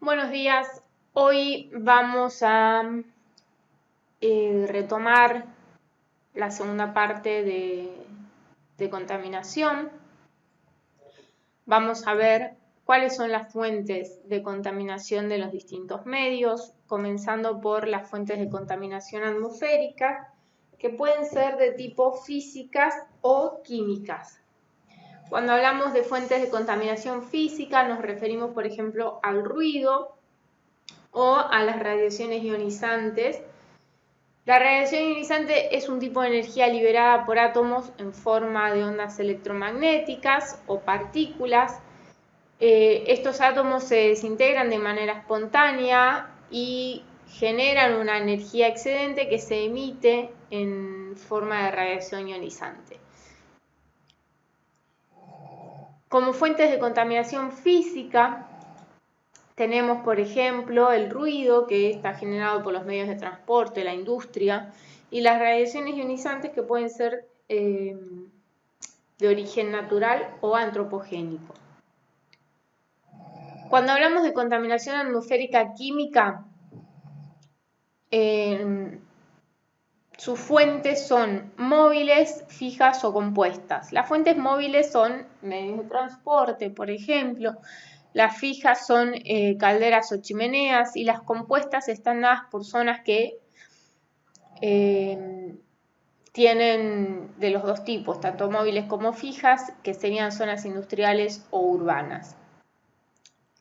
Buenos días. Hoy vamos a retomar la segunda parte de contaminación. Vamos a ver cuáles son las fuentes de contaminación de los distintos medios, comenzando por las fuentes de contaminación atmosférica, que pueden ser de tipo físicas o químicas. Cuando hablamos de fuentes de contaminación física, nos referimos, por ejemplo, al ruido o a las radiaciones ionizantes. La radiación ionizante es un tipo de energía liberada por átomos en forma de ondas electromagnéticas o partículas. Estos átomos se desintegran de manera espontánea y generan una energía excedente que se emite en forma de radiación ionizante. Como fuentes de contaminación física tenemos, por ejemplo, el ruido que está generado por los medios de transporte, la industria, y las radiaciones ionizantes que pueden ser de origen natural o antropogénico. Cuando hablamos de contaminación atmosférica química, sus fuentes son móviles, fijas o compuestas. Las fuentes móviles son medios de transporte, por ejemplo. Las fijas son calderas o chimeneas y las compuestas están dadas por zonas que tienen de los dos tipos, tanto móviles como fijas, que serían zonas industriales o urbanas.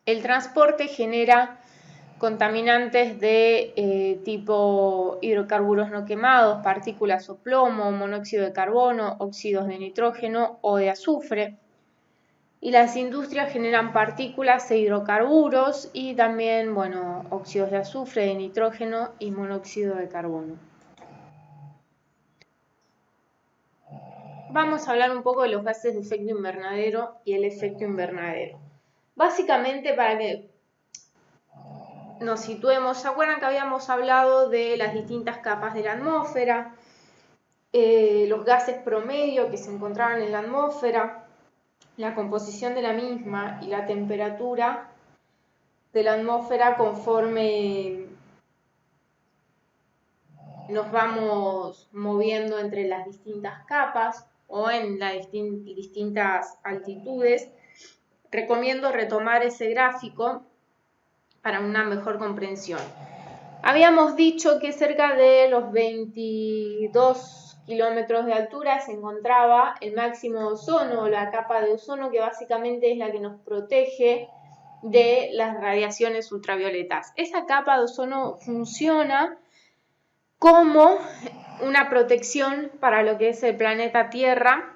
El transporte genera contaminantes de tipo hidrocarburos no quemados, partículas o plomo, monóxido de carbono, óxidos de nitrógeno o de azufre. Y las industrias generan partículas e hidrocarburos y también, óxidos de azufre, de nitrógeno y monóxido de carbono. Vamos a hablar un poco de los gases de efecto invernadero y el efecto invernadero. Básicamente, para que nos situemos, ¿se acuerdan que habíamos hablado de las distintas capas de la atmósfera? Los gases promedio que se encontraban en la atmósfera, la composición de la misma y la temperatura de la atmósfera conforme nos vamos moviendo entre las distintas capas o en las distintas altitudes. Recomiendo retomar ese gráfico para una mejor comprensión. Habíamos dicho que cerca de los 22 kilómetros de altura se encontraba el máximo de ozono, o la capa de ozono, que básicamente es la que nos protege de las radiaciones ultravioletas. Esa capa de ozono funciona como una protección para lo que es el planeta Tierra,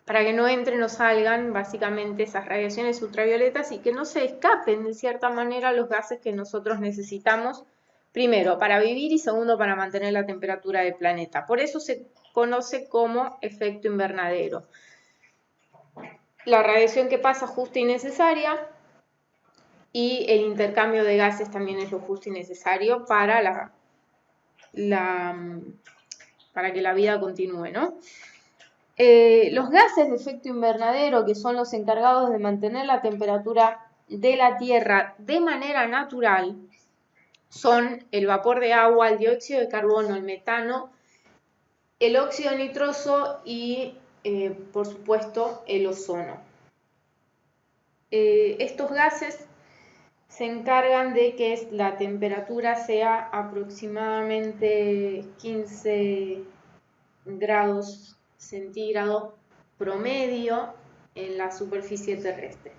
para que no entren o salgan básicamente esas radiaciones ultravioletas y que no se escapen de cierta manera los gases que nosotros necesitamos, primero para vivir y segundo para mantener la temperatura del planeta. Por eso se conoce como efecto invernadero. La radiación que pasa justa y necesaria, y el intercambio de gases también es lo justo y necesario para para que la vida continúe, ¿no? Los gases de efecto invernadero, que son los encargados de mantener la temperatura de la Tierra de manera natural, son el vapor de agua, el dióxido de carbono, el metano, el óxido nitroso y, por supuesto, el ozono. Estos gases se encargan de que la temperatura sea aproximadamente 15 grados centígrados promedio en la superficie terrestre.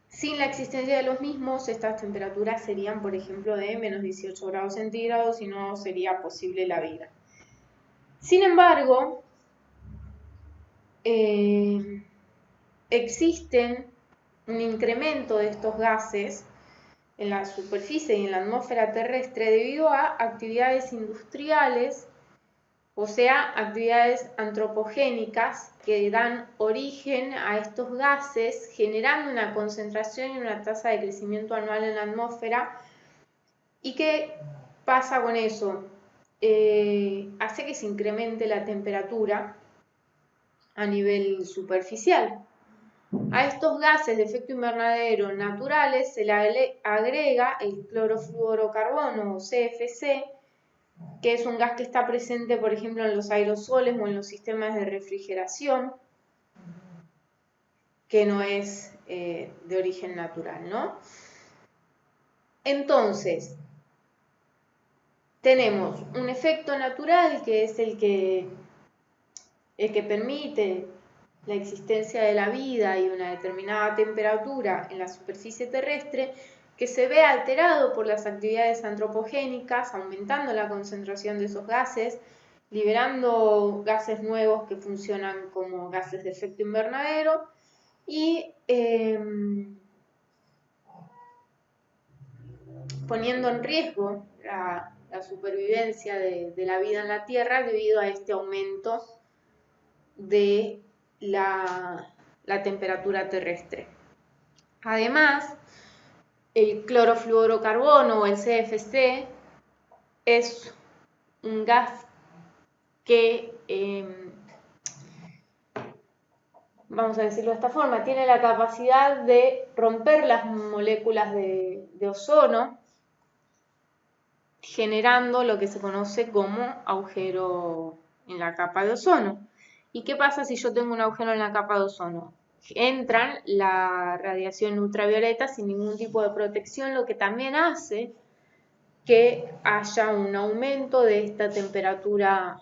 Sin la existencia de los mismos, estas temperaturas serían, por ejemplo, de menos 18 grados centígrados y no sería posible la vida. Sin embargo, existen un incremento de estos gases en la superficie y en la atmósfera terrestre debido a actividades industriales, o sea, actividades antropogénicas que dan origen a estos gases, generando una concentración y una tasa de crecimiento anual en la atmósfera. ¿Y qué pasa con eso? Hace que se incremente la temperatura a nivel superficial. A estos gases de efecto invernadero naturales se le agrega el clorofluorocarbono o CFC, que es un gas que está presente, por ejemplo, en los aerosoles o en los sistemas de refrigeración, que no es de origen natural, ¿no? Entonces, tenemos un efecto natural que es el que permite la existencia de la vida y una determinada temperatura en la superficie terrestre, que se ve alterado por las actividades antropogénicas, aumentando la concentración de esos gases, liberando gases nuevos que funcionan como gases de efecto invernadero y poniendo en riesgo la supervivencia de la vida en la Tierra debido a este aumento de la temperatura terrestre. Además, el clorofluorocarbono o el CFC es un gas que, vamos a decirlo de esta forma, tiene la capacidad de romper las moléculas de ozono, generando lo que se conoce como agujero en la capa de ozono. ¿Y qué pasa si yo tengo un agujero en la capa de ozono? Entra la radiación ultravioleta sin ningún tipo de protección, lo que también hace que haya un aumento de esta temperatura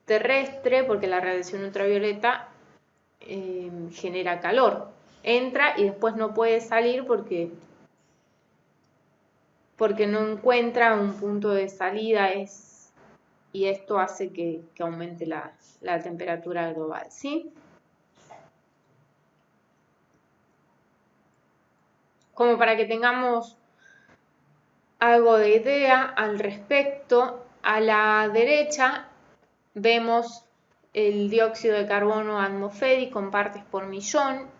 terrestre, porque la radiación ultravioleta genera calor. Entra y después no puede salir porque no encuentra un punto de salida, y esto hace que aumente la temperatura global, ¿sí? Como para que tengamos algo de idea al respecto, a la derecha vemos el dióxido de carbono atmosférico en partes por millón,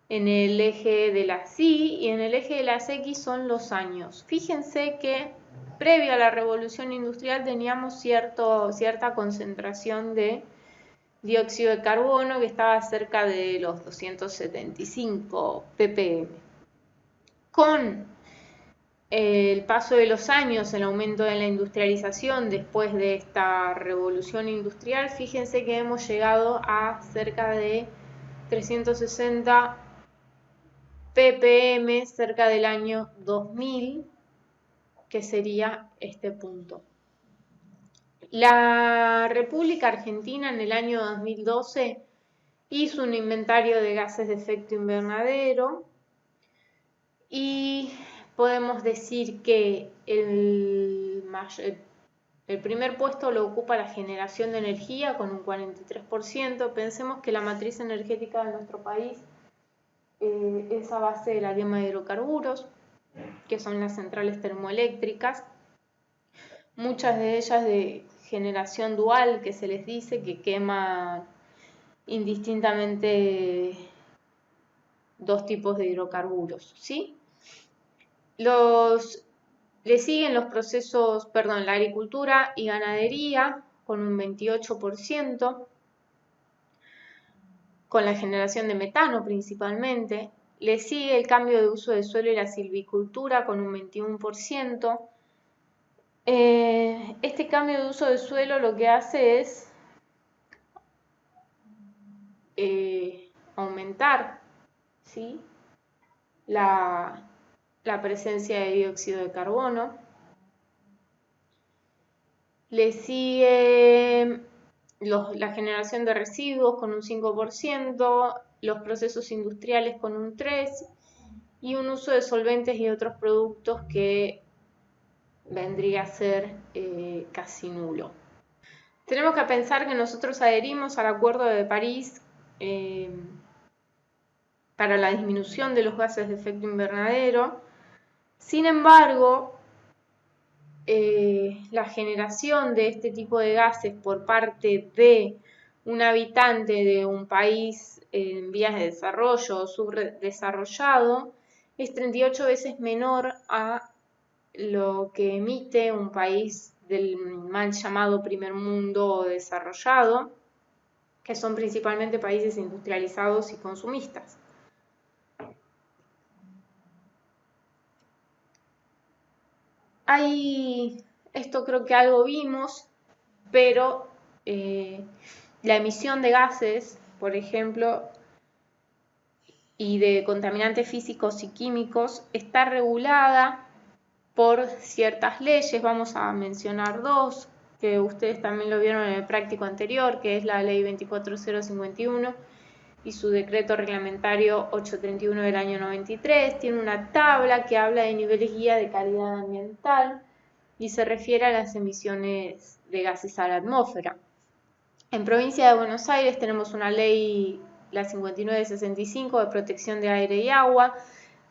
en el eje de las Y y en el eje de las X son los años. Fíjense que previo a la revolución industrial teníamos cierta concentración de dióxido de carbono que estaba cerca de los 275 ppm. Con el paso de los años, el aumento de la industrialización después de esta revolución industrial, fíjense que hemos llegado a cerca de 360 ppm cerca del año 2000, que sería este punto. La República Argentina en el año 2012 hizo un inventario de gases de efecto invernadero y podemos decir que el primer puesto lo ocupa la generación de energía con un 43%. Pensemos que la matriz energética de nuestro país es a base de la quema de hidrocarburos, que son las centrales termoeléctricas, muchas de ellas de generación dual, que se les dice, que quema indistintamente dos tipos de hidrocarburos, ¿sí? Le siguen los procesos, la agricultura y ganadería con un 28%, con la generación de metano principalmente. Le sigue el cambio de uso de suelo y la silvicultura con un 21%. Este cambio de uso de suelo lo que hace es aumentar, ¿sí?, la presencia de dióxido de carbono. Le sigue la generación de residuos con un 5%, los procesos industriales con un 3% y un uso de solventes y otros productos que vendría a ser casi nulo. Tenemos que pensar que nosotros adherimos al Acuerdo de París para la disminución de los gases de efecto invernadero. Sin embargo, la generación de este tipo de gases por parte de un habitante de un país en vías de desarrollo o subdesarrollado es 38 veces menor a lo que emite un país del mal llamado primer mundo o desarrollado. que son principalmente países industrializados y consumistas. Esto creo que algo vimos, pero la emisión de gases, por ejemplo, y de contaminantes físicos y químicos está regulada por ciertas leyes. Vamos a mencionar dos, que ustedes también lo vieron en el práctico anterior, que es la ley 24051 y su decreto reglamentario 831 del año 93. Tiene una tabla que habla de niveles guía de calidad ambiental y se refiere a las emisiones de gases a la atmósfera. En provincia de Buenos Aires tenemos una ley, la 5965, de protección de aire y agua,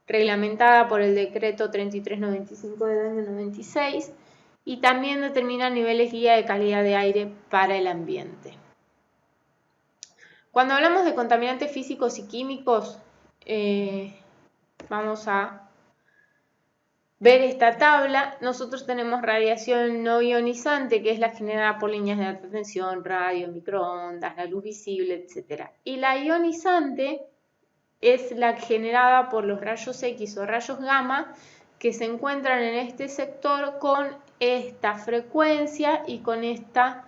reglamentada por el decreto 3395 del año 96, y también determina niveles guía de calidad de aire para el ambiente. Cuando hablamos de contaminantes físicos y químicos, vamos a ver esta tabla. Nosotros tenemos radiación no ionizante, que es la generada por líneas de alta tensión, radio, microondas, la luz visible, etc. Y la ionizante es la generada por los rayos X o rayos gamma, que se encuentran en este sector con esta frecuencia y con esta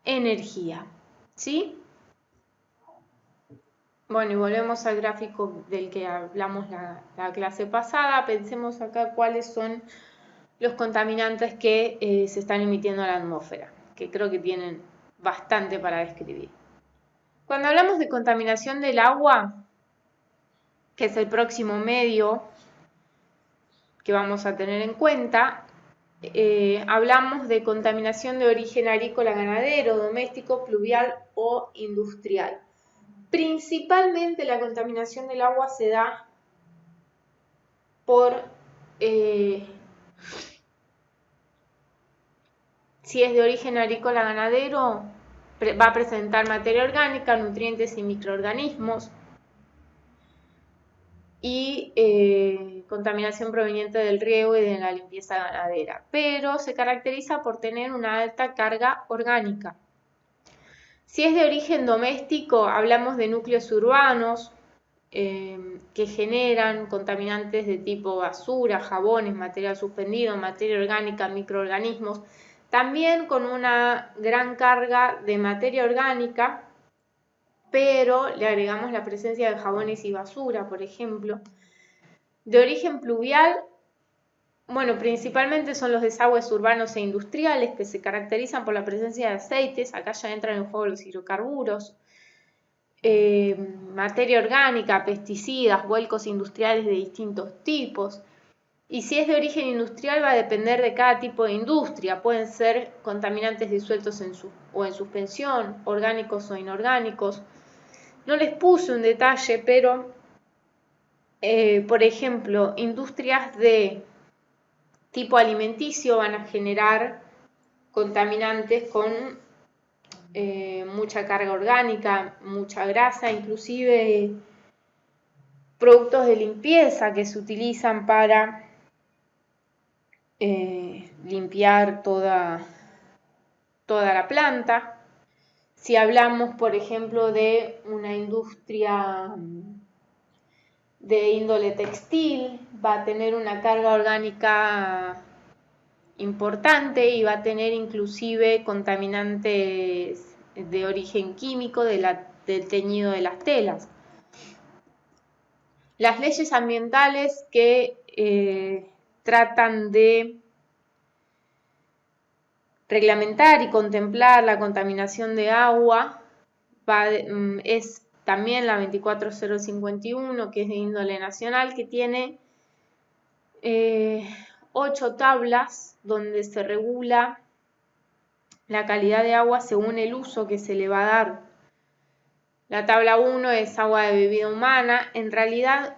energía, ¿sí? Bueno, y volvemos al gráfico del que hablamos la clase pasada. Pensemos acá cuáles son los contaminantes que se están emitiendo a la atmósfera, que creo que tienen bastante para describir. Cuando hablamos de contaminación del agua, que es el próximo medio que vamos a tener en cuenta, hablamos de contaminación de origen agrícola, ganadero, doméstico, pluvial o industrial. Principalmente la contaminación del agua se da por si es de origen agrícola ganadero, va a presentar materia orgánica, nutrientes y microorganismos, y contaminación proveniente del riego y de la limpieza ganadera, pero se caracteriza por tener una alta carga orgánica. Si es de origen doméstico, hablamos de núcleos urbanos que generan contaminantes de tipo basura, jabones, material suspendido, materia orgánica, microorganismos, también con una gran carga de materia orgánica, pero le agregamos la presencia de jabones y basura, por ejemplo. De origen pluvial, bueno, principalmente son los desagües urbanos e industriales, que se caracterizan por la presencia de aceites. Acá ya entran en juego los hidrocarburos, materia orgánica, pesticidas, vuelcos industriales de distintos tipos. Y si es de origen industrial, va a depender de cada tipo de industria. Pueden ser contaminantes disueltos en suspensión, orgánicos o inorgánicos. No les puse un detalle, pero por ejemplo, industrias de tipo alimenticio van a generar contaminantes con mucha carga orgánica, mucha grasa, inclusive productos de limpieza que se utilizan para limpiar toda la planta. Si hablamos, por ejemplo, de una industria de índole textil, va a tener una carga orgánica importante y va a tener inclusive contaminantes de origen químico del teñido de las telas. Las leyes ambientales que tratan de reglamentar y contemplar la contaminación de agua es también la 24051, que es de índole nacional, que tiene 8 tablas donde se regula la calidad de agua según el uso que se le va a dar. La tabla 1 es agua de bebida humana. En realidad,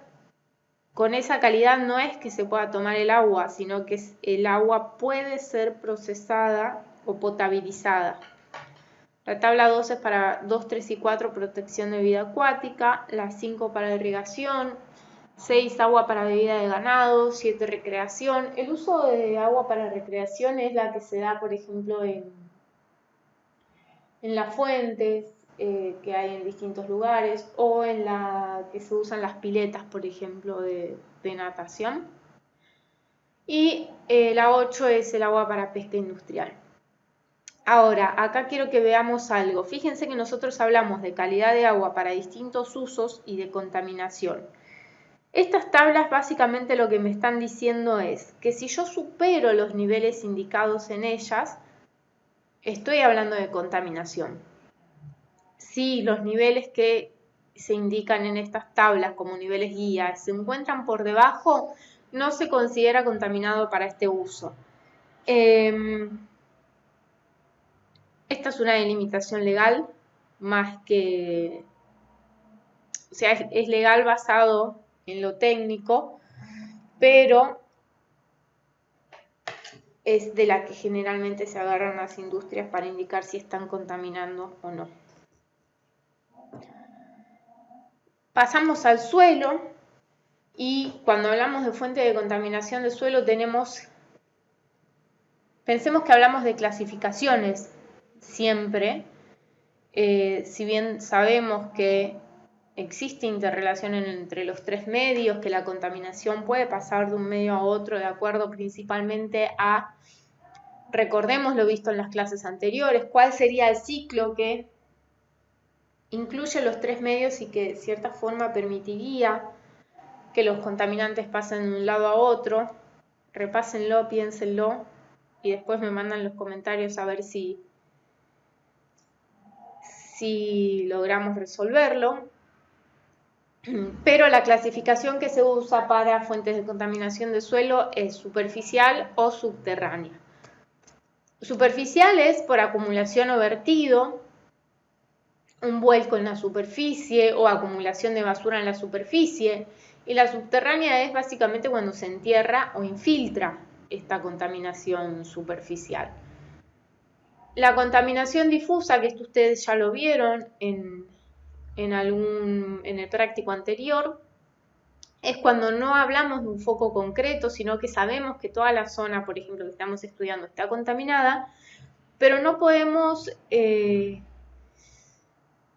con esa calidad no es que se pueda tomar el agua, sino que el agua puede ser procesada o potabilizada. La tabla 2 es para 2, 3 y 4, protección de vida acuática. La 5 para irrigación. 6, agua para bebida de ganado. 7, recreación. El uso de agua para recreación es la que se da, por ejemplo, en las fuentes, que hay en distintos lugares, o en la que se usan las piletas, por ejemplo, de natación. Y la 8 es el agua para pesca industrial. Ahora, acá quiero que veamos algo. Fíjense que nosotros hablamos de calidad de agua para distintos usos y de contaminación. Estas tablas básicamente lo que me están diciendo es que si yo supero los niveles indicados en ellas, estoy hablando de contaminación. Si los niveles que se indican en estas tablas como niveles guía se encuentran por debajo, no se considera contaminado para este uso. Esta es una delimitación legal, más que, o sea, es legal basado en lo técnico, pero es de la que generalmente se agarran las industrias para indicar si están contaminando o no. Pasamos al suelo y cuando hablamos de fuente de contaminación del suelo pensemos que hablamos de clasificaciones siempre, si bien sabemos que existe interrelación entre los tres medios, que la contaminación puede pasar de un medio a otro de acuerdo principalmente a, recordemos lo visto en las clases anteriores, cuál sería el ciclo que incluye los tres medios y que de cierta forma permitiría que los contaminantes pasen de un lado a otro. Repásenlo, piénsenlo y después me mandan los comentarios a ver si logramos resolverlo. Pero la clasificación que se usa para fuentes de contaminación de suelo es superficial o subterránea. Superficial es por acumulación o vertido, un vuelco en la superficie o acumulación de basura en la superficie, y la subterránea es básicamente cuando se entierra o infiltra esta contaminación superficial. La contaminación difusa, que esto ustedes ya lo vieron en el práctico anterior, es cuando no hablamos de un foco concreto, sino que sabemos que toda la zona, por ejemplo, que estamos estudiando está contaminada, pero no podemos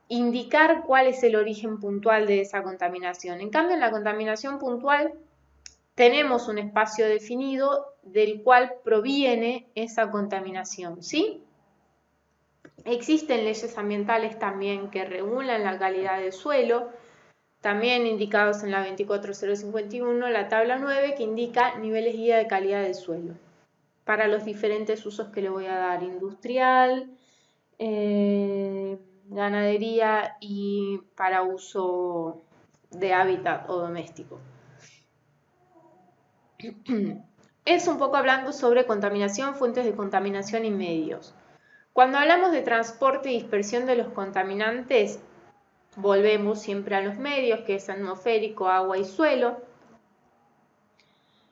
indicar cuál es el origen puntual de esa contaminación. En cambio, en la contaminación puntual tenemos un espacio definido del cual proviene esa contaminación, ¿sí? Existen leyes ambientales también que regulan la calidad del suelo, también indicados en la 24051, la tabla 9, que indica niveles guía de calidad del suelo para los diferentes usos que le voy a dar: industrial, ganadería y para uso de hábitat o doméstico. Es un poco hablando sobre contaminación, fuentes de contaminación y medios. Cuando hablamos de transporte y dispersión de los contaminantes, volvemos siempre a los medios, que es atmosférico, agua y suelo.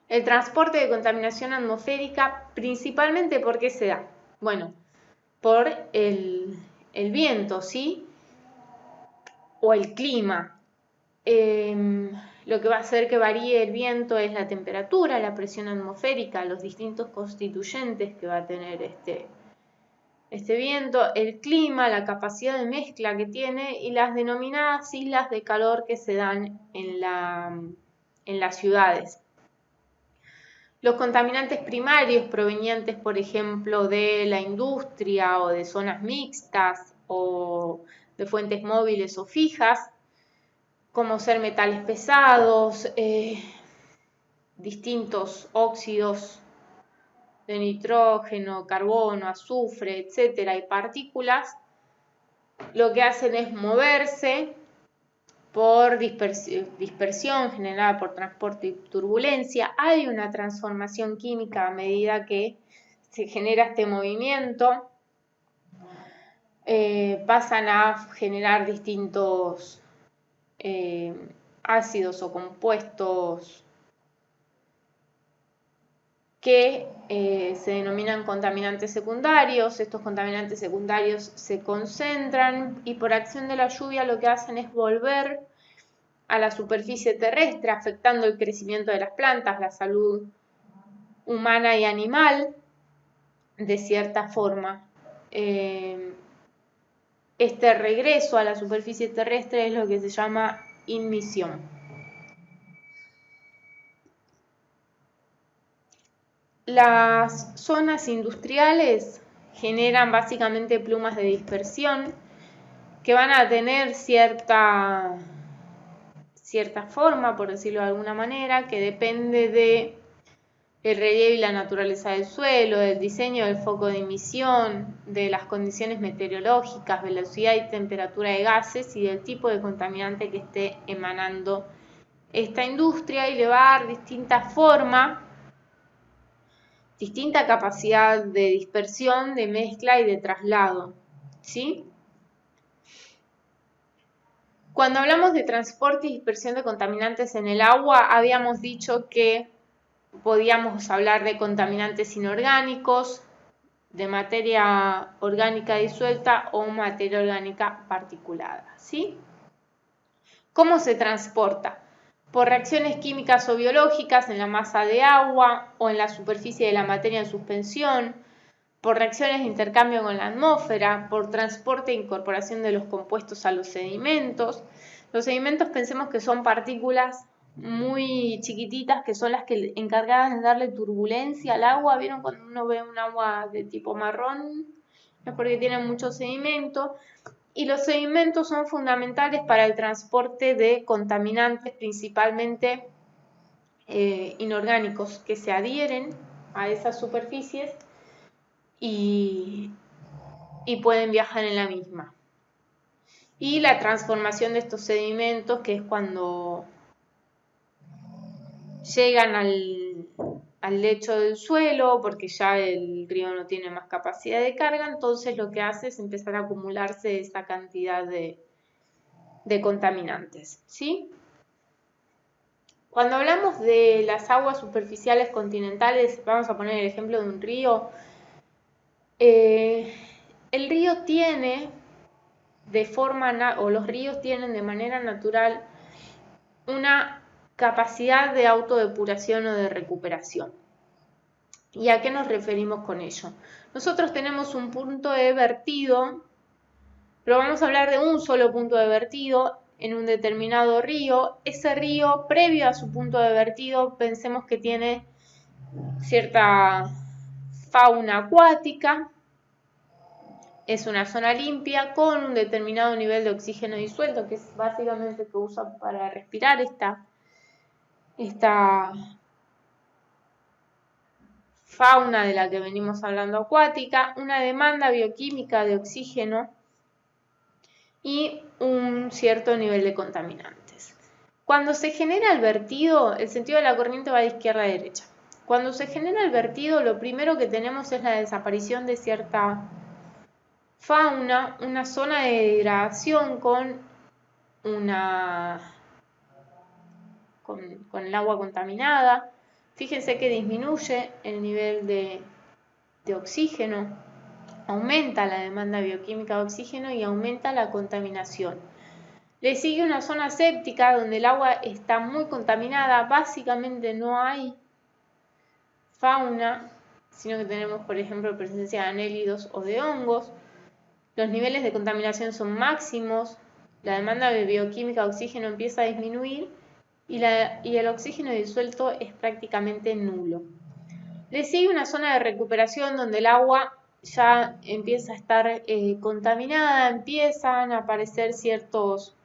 El transporte de contaminación atmosférica, principalmente, ¿por qué se da? Bueno, por el viento, ¿sí? O el clima. Lo que va a hacer que varíe el viento es la temperatura, la presión atmosférica, los distintos constituyentes que va a tener este viento, el clima, la capacidad de mezcla que tiene y las denominadas islas de calor que se dan en las ciudades. Los contaminantes primarios provenientes, por ejemplo, de la industria o de zonas mixtas o de fuentes móviles o fijas, como ser metales pesados, distintos óxidos de nitrógeno, carbono, azufre, etcétera, y partículas, lo que hacen es moverse por dispersión generada por transporte y turbulencia. Hay una transformación química a medida que se genera este movimiento. Pasan a generar distintos ácidos o compuestos que se denominan contaminantes secundarios. Estos contaminantes secundarios se concentran y por acción de la lluvia lo que hacen es volver a la superficie terrestre, afectando el crecimiento de las plantas, la salud humana y animal, de cierta forma. Este regreso a la superficie terrestre es lo que se llama inmisión. Las zonas industriales generan básicamente plumas de dispersión que van a tener cierta forma, por decirlo de alguna manera, que depende de el relieve y la naturaleza del suelo, del diseño del foco de emisión, de las condiciones meteorológicas, velocidad y temperatura de gases y del tipo de contaminante que esté emanando esta industria, y le va a dar distinta forma, distinta capacidad de dispersión, de mezcla y de traslado, ¿sí? Cuando hablamos de transporte y dispersión de contaminantes en el agua, habíamos dicho que podíamos hablar de contaminantes inorgánicos, de materia orgánica disuelta o materia orgánica particulada, ¿sí? ¿Cómo se transporta? Por reacciones químicas o biológicas en la masa de agua o en la superficie de la materia en suspensión, por reacciones de intercambio con la atmósfera, por transporte e incorporación de los compuestos a los sedimentos. Los sedimentos, pensemos que son partículas muy chiquititas que son las que encargadas de darle turbulencia al agua. ¿Vieron cuando uno ve un agua de tipo marrón? Es porque tienen mucho sedimento. Y los sedimentos son fundamentales para el transporte de contaminantes, principalmente inorgánicos, que se adhieren a esas superficies y pueden viajar en la misma. Y la transformación de estos sedimentos, que es cuando llegan al lecho del suelo, porque ya el río no tiene más capacidad de carga, entonces lo que hace es empezar a acumularse esa cantidad de contaminantes, ¿sí? Cuando hablamos de las aguas superficiales continentales, vamos a poner el ejemplo de un río. El río tiene los ríos tienen de manera natural una capacidad de autodepuración o de recuperación. ¿Y a qué nos referimos con ello? Nosotros tenemos un punto de vertido, pero vamos a hablar de un solo punto de vertido en un determinado río. Ese río, previo a su punto de vertido, pensemos que tiene cierta fauna acuática, es una zona limpia con un determinado nivel de oxígeno disuelto, que es básicamente que usa para respirar esta fauna de la que venimos hablando acuática, una demanda bioquímica de oxígeno y un cierto nivel de contaminantes. Cuando se genera el vertido, el sentido de la corriente va de izquierda a derecha. Cuando se genera el vertido, lo primero que tenemos es la desaparición de cierta fauna, una zona de degradación con el agua contaminada. Fíjense que disminuye el nivel de oxígeno, aumenta la demanda bioquímica de oxígeno y aumenta la contaminación. Le sigue una zona séptica donde el agua está muy contaminada, básicamente no hay fauna, sino que tenemos, por ejemplo, presencia de anélidos o de hongos. Los niveles de contaminación son máximos, la demanda de bioquímica de oxígeno empieza a disminuir y el oxígeno disuelto es prácticamente nulo. Le sigue una zona de recuperación donde el agua ya empieza a estar contaminada, empiezan a aparecer ciertos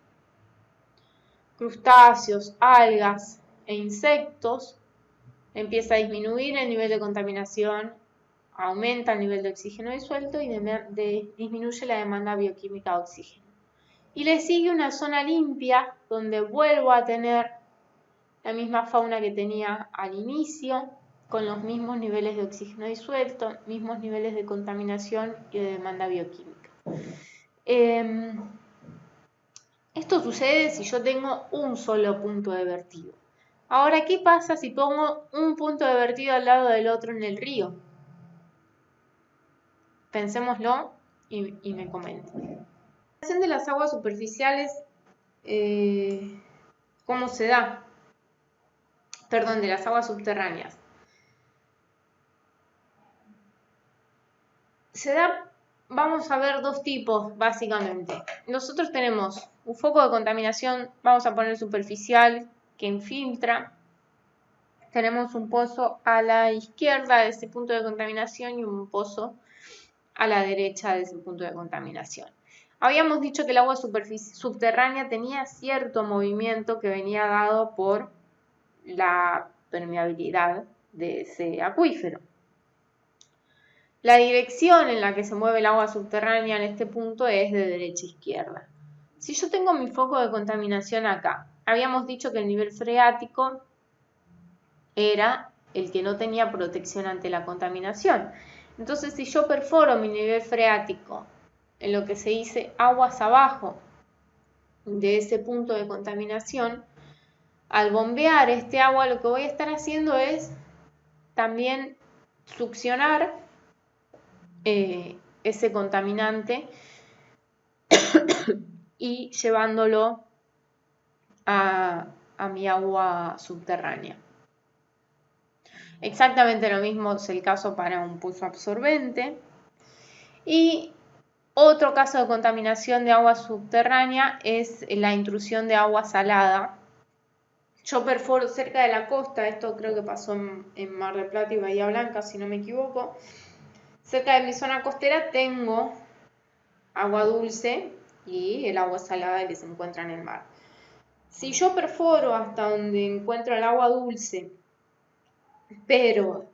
crustáceos, algas e insectos, empieza a disminuir el nivel de contaminación, aumenta el nivel de oxígeno disuelto y disminuye la demanda bioquímica de oxígeno. Y le sigue una zona limpia donde vuelvo a tener la misma fauna que tenía al inicio, con los mismos niveles de oxígeno disuelto, mismos niveles de contaminación y de demanda bioquímica. Esto sucede si yo tengo un solo punto de vertido. Ahora, ¿qué pasa si pongo un punto de vertido al lado del otro en el río? Pensémoslo y me comenten. La relación de las aguas superficiales, ¿cómo se da? Perdón, de las aguas subterráneas. Se da vamos a ver dos tipos, básicamente. Nosotros tenemos un foco de contaminación, vamos a poner superficial, que infiltra. Tenemos un pozo a la izquierda de ese punto de contaminación y un pozo a la derecha de ese punto de contaminación. Habíamos dicho que el agua subterránea tenía cierto movimiento que venía dado por la permeabilidad de ese acuífero. La dirección en la que se mueve el agua subterránea en este punto es de derecha a izquierda. Si yo tengo mi foco de contaminación acá, habíamos dicho que el nivel freático era el que no tenía protección ante la contaminación. Entonces, si yo perforo mi nivel freático en lo que se dice aguas abajo de ese punto de contaminación, al bombear este agua lo que voy a estar haciendo es también succionar ese contaminante y llevándolo a mi agua subterránea. Exactamente lo mismo es el caso para un pozo absorbente. Y otro caso de contaminación de agua subterránea es la intrusión de agua salada. Yo perforo cerca de la costa, esto creo que pasó en Mar del Plata y Bahía Blanca, si no me equivoco. Cerca de mi zona costera tengo agua dulce y el agua salada que se encuentra en el mar. Si yo perforo hasta donde encuentro el agua dulce, pero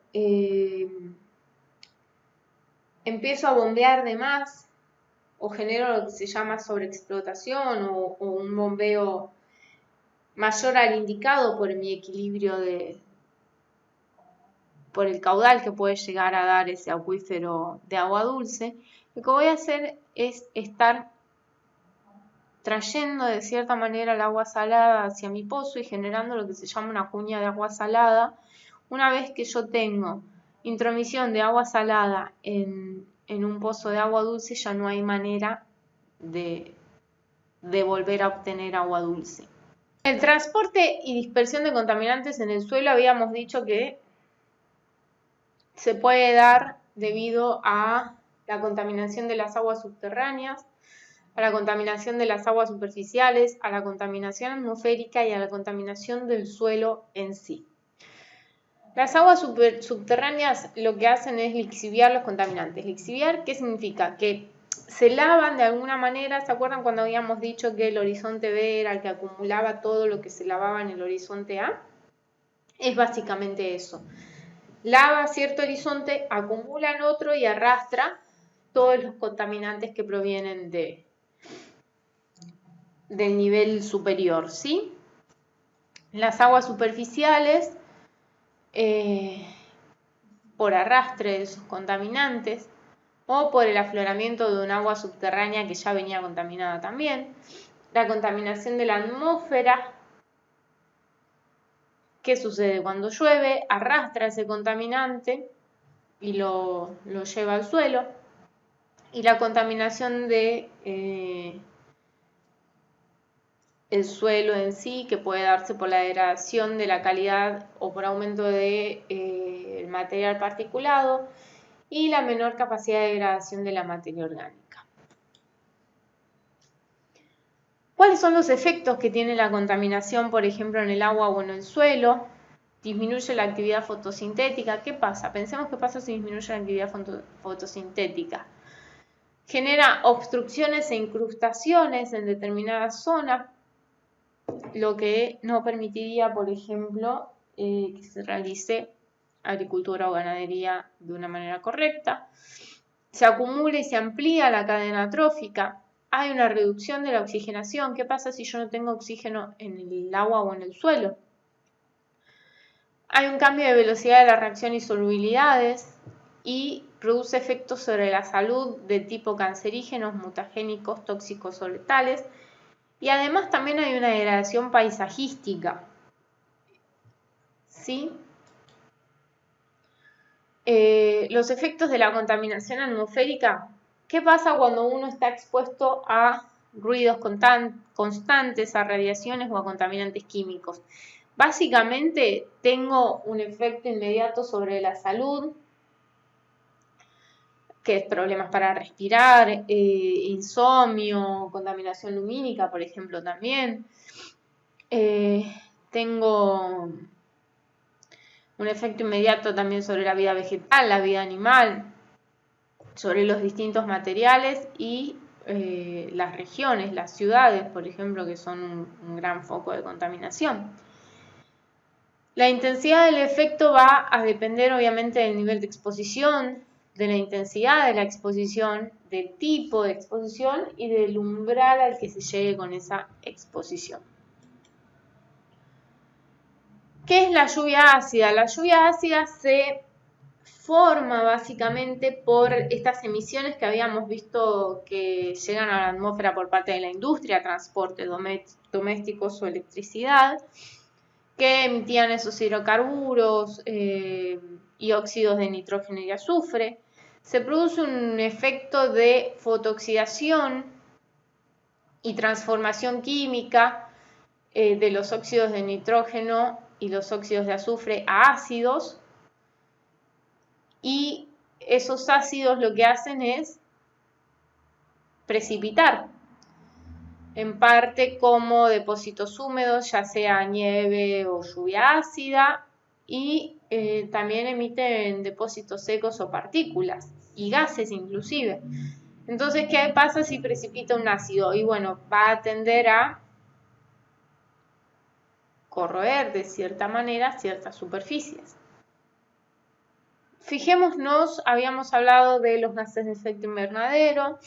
empiezo a bombear de más o genero lo que se llama sobreexplotación o un bombeo mayor al indicado por mi equilibrio por el caudal que puede llegar a dar ese acuífero de agua dulce, lo que voy a hacer es estar trayendo de cierta manera el agua salada hacia mi pozo y generando lo que se llama una cuña de agua salada. Una vez que yo tengo intromisión de agua salada en un pozo de agua dulce, ya no hay manera de volver a obtener agua dulce. El transporte y dispersión de contaminantes en el suelo habíamos dicho que se puede dar debido a la contaminación de las aguas subterráneas, a la contaminación de las aguas superficiales, a la contaminación atmosférica y a la contaminación del suelo en sí. Las aguas subterráneas lo que hacen es lixiviar los contaminantes. Lixiviar, ¿qué significa? Que se lavan de alguna manera. ¿Se acuerdan cuando habíamos dicho que el horizonte B era el que acumulaba todo lo que se lavaba en el horizonte A? Es básicamente eso. Lava cierto horizonte, acumula en otro y arrastra todos los contaminantes que provienen del nivel superior, ¿sí? Las aguas superficiales, por arrastre de esos contaminantes o por el afloramiento de un agua subterránea que ya venía contaminada también. La contaminación de la atmósfera. ¿Qué sucede? Cuando llueve, arrastra ese contaminante y lo lleva al suelo. Y la contaminación de el suelo en sí, que puede darse por la degradación de la calidad o por aumento de el material particulado y la menor capacidad de degradación de la materia orgánica. ¿Cuáles son los efectos que tiene la contaminación, por ejemplo, en el agua o en el suelo? Disminuye la actividad fotosintética. ¿Qué pasa? Pensemos qué pasa si disminuye la actividad fotosintética. Genera obstrucciones e incrustaciones en determinadas zonas, lo que no permitiría, por ejemplo, que se realice agricultura o ganadería de una manera correcta. Se acumula y se amplía la cadena trófica. Hay una reducción de la oxigenación. ¿Qué pasa si yo no tengo oxígeno en el agua o en el suelo? Hay un cambio de velocidad de la reacción y solubilidades y produce efectos sobre la salud de tipo cancerígenos, mutagénicos, tóxicos o letales. Y además también hay una degradación paisajística, ¿sí? Los efectos de la contaminación atmosférica. ¿Qué pasa cuando uno está expuesto a ruidos constantes, a radiaciones o a contaminantes químicos? Básicamente tengo un efecto inmediato sobre la salud, que es problemas para respirar, insomnio, contaminación lumínica, por ejemplo, también. Tengo un efecto inmediato también sobre la vida vegetal, la vida animal, sobre los distintos materiales y las regiones, las ciudades, por ejemplo, que son un gran foco de contaminación. La intensidad del efecto va a depender obviamente del nivel de exposición, de la intensidad de la exposición, del tipo de exposición y del umbral al que se llegue con esa exposición. ¿Qué es la lluvia ácida? La lluvia ácida se forma básicamente por estas emisiones que habíamos visto que llegan a la atmósfera por parte de la industria, transportes domésticos o electricidad, que emitían esos hidrocarburos y óxidos de nitrógeno y azufre. Se produce un efecto de fotooxidación y transformación química de los óxidos de nitrógeno y los óxidos de azufre a ácidos, y esos ácidos lo que hacen es precipitar, en parte como depósitos húmedos, ya sea nieve o lluvia ácida, y también emiten depósitos secos o partículas, y gases inclusive. Entonces, ¿qué pasa si precipita un ácido? Y bueno, va a tender a corroer de cierta manera ciertas superficies. Fijémonos, habíamos hablado de los gases de efecto invernadero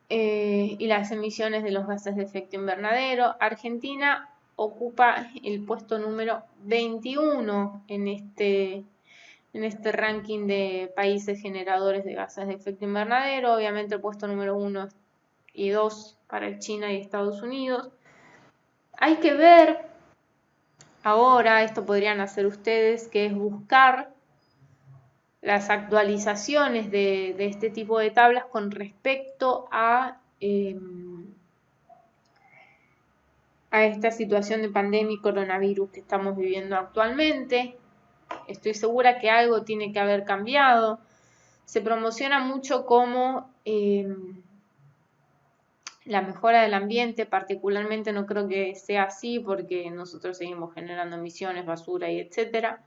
y las emisiones de los gases de efecto invernadero. Argentina ocupa el puesto número 21 en este ranking de países generadores de gases de efecto invernadero. Obviamente el puesto número 1 y 2 para China y Estados Unidos. Hay que ver ahora, esto podrían hacer ustedes, que es buscar las actualizaciones de este tipo de tablas con respecto a esta situación de pandemia y coronavirus que estamos viviendo actualmente. Estoy segura que algo tiene que haber cambiado. Se promociona mucho como la mejora del ambiente, particularmente no creo que sea así porque nosotros seguimos generando emisiones, basura y etcétera.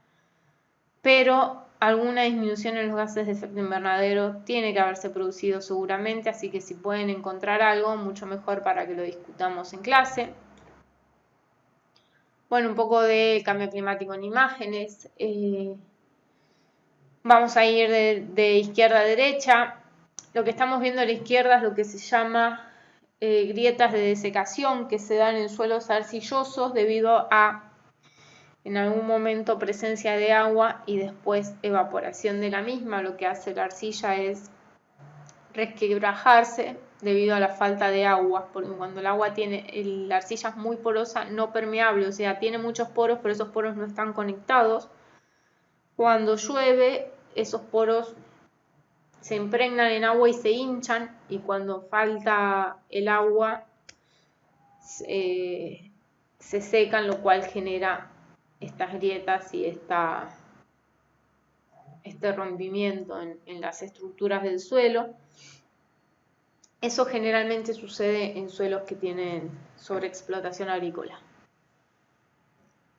Pero alguna disminución en los gases de efecto invernadero tiene que haberse producido seguramente, así que si pueden encontrar algo, mucho mejor para que lo discutamos en clase. Bueno, un poco de cambio climático en imágenes. Vamos a ir de izquierda a derecha. Lo que estamos viendo a la izquierda es lo que se llama grietas de desecación, que se dan en suelos arcillosos debido a en algún momento presencia de agua y después evaporación de la misma. Lo que hace la arcilla es resquebrajarse debido a la falta de agua, porque cuando el agua la arcilla es muy porosa, no permeable, o sea, tiene muchos poros, pero esos poros no están conectados. Cuando llueve, esos poros se impregnan en agua y se hinchan, y cuando falta el agua se secan, lo cual genera estas grietas y este rompimiento en las estructuras del suelo. Eso generalmente sucede en suelos que tienen sobreexplotación agrícola.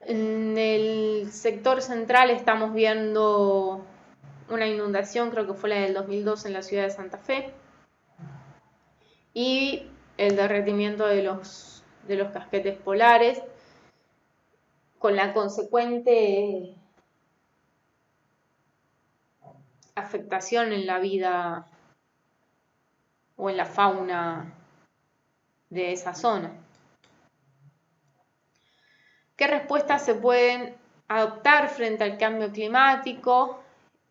En el sector central estamos viendo una inundación, creo que fue la del 2002 en la ciudad de Santa Fe, y el derretimiento de los casquetes polares, con la consecuente afectación en la vida o en la fauna de esa zona. ¿Qué respuestas se pueden adoptar frente al cambio climático?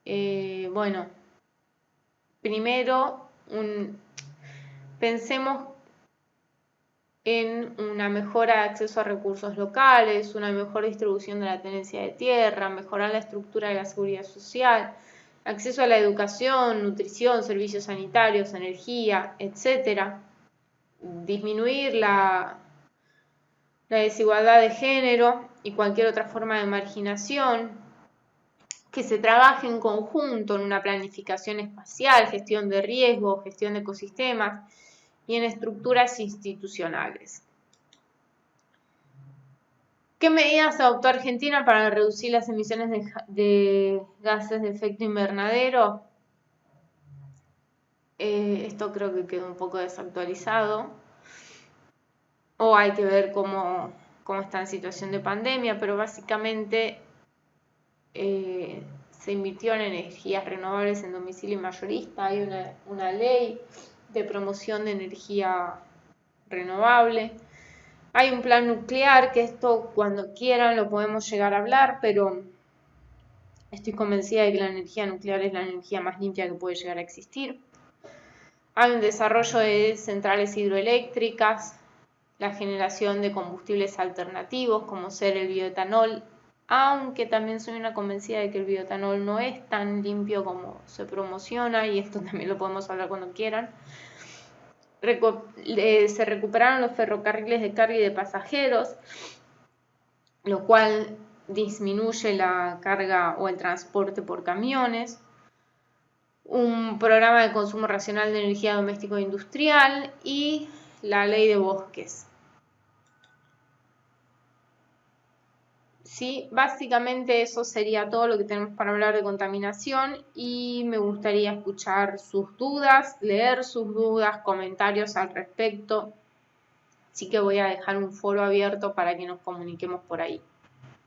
Bueno, primero pensemos en una mejora de acceso a recursos locales, una mejor distribución de la tenencia de tierra, mejorar la estructura de la seguridad social, acceso a la educación, nutrición, servicios sanitarios, energía, etc. Disminuir la desigualdad de género y cualquier otra forma de marginación, que se trabaje en conjunto en una planificación espacial, gestión de riesgos, gestión de ecosistemas y en estructuras institucionales. ¿Qué medidas adoptó Argentina para reducir las emisiones de gases de efecto invernadero? Esto creo que quedó un poco desactualizado. O hay que ver cómo está en situación de pandemia, pero básicamente se invirtió en energías renovables en domicilio y mayorista. Hay una ley de promoción de energía renovable. Hay un plan nuclear, que esto cuando quieran lo podemos llegar a hablar, pero estoy convencida de que la energía nuclear es la energía más limpia que puede llegar a existir. Hay un desarrollo de centrales hidroeléctricas, la generación de combustibles alternativos como ser el bioetanol, aunque también soy una convencida de que el bioetanol no es tan limpio como se promociona, y esto también lo podemos hablar cuando quieran. Se recuperaron los ferrocarriles de carga y de pasajeros, lo cual disminuye la carga o el transporte por camiones. Un programa de consumo racional de energía doméstico e industrial y la ley de bosques. Sí, básicamente eso sería todo lo que tenemos para hablar de contaminación, y me gustaría escuchar sus dudas, leer sus dudas, comentarios al respecto. Así que voy a dejar un foro abierto para que nos comuniquemos por ahí.